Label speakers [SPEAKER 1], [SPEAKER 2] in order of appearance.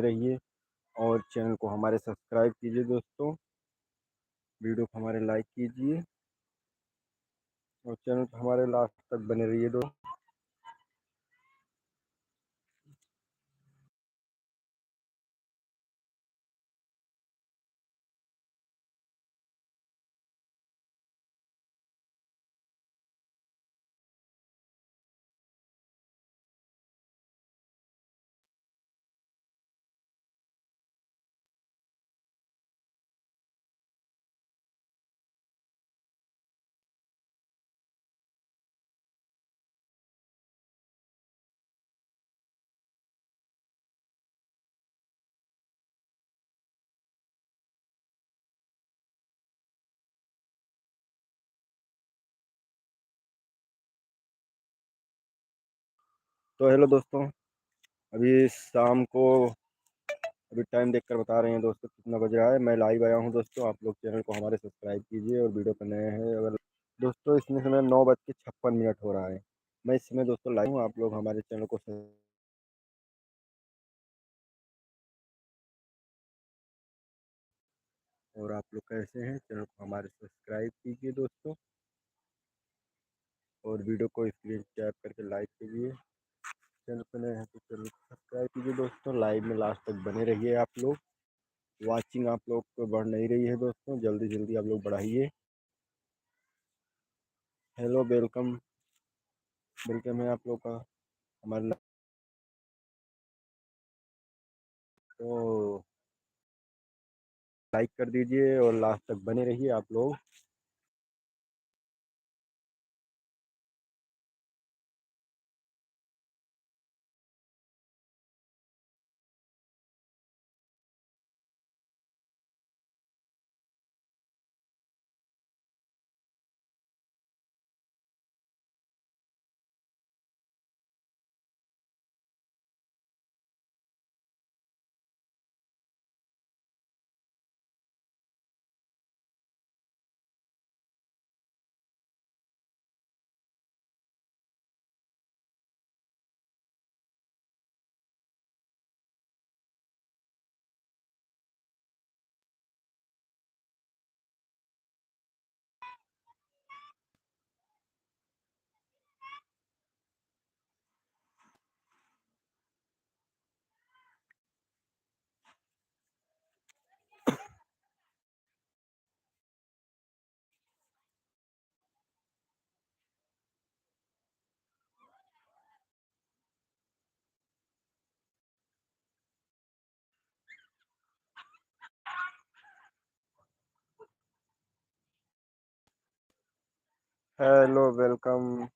[SPEAKER 1] रहिए और चैनल को हमारे सब्सक्राइब कीजिए दोस्तों। वीडियो को हमारे लाइक कीजिए और चैनल पर हमारे लास्ट तक बने रहिए दोस्तों। तो हेलो दोस्तों, अभी शाम को अभी टाइम देखकर बता रहे हैं दोस्तों कितना बज रहा है। मैं लाइव आया हूँ दोस्तों। आप लोग चैनल को हमारे सब्सक्राइब कीजिए और वीडियो पर नए हैं अगर दोस्तों। इसमें समय 9:56 हो रहा है। मैं इस समय दोस्तों लाइव हूँ। आप लोग हमारे चैनल को और आप लोग कैसे हैं, चैनल को हमारे सब्सक्राइब कीजिए दोस्तों और वीडियो को स्क्रीन कैप करके लाइक कीजिए। चैनल पर नए हैं तो चैनल को सब्सक्राइब कीजिए दोस्तों। लाइव में लास्ट तक बने रहिए। आप लोग वाचिंग आप लोग को बढ़ नहीं रही है दोस्तों, जल्दी जल्दी आप लोग बढ़ाइए। हेलो, वेलकम वेलकम है आप लोग का हमारे तो लाइक कर दीजिए और लास्ट तक बने रहिए आप लोग। Hello, welcome.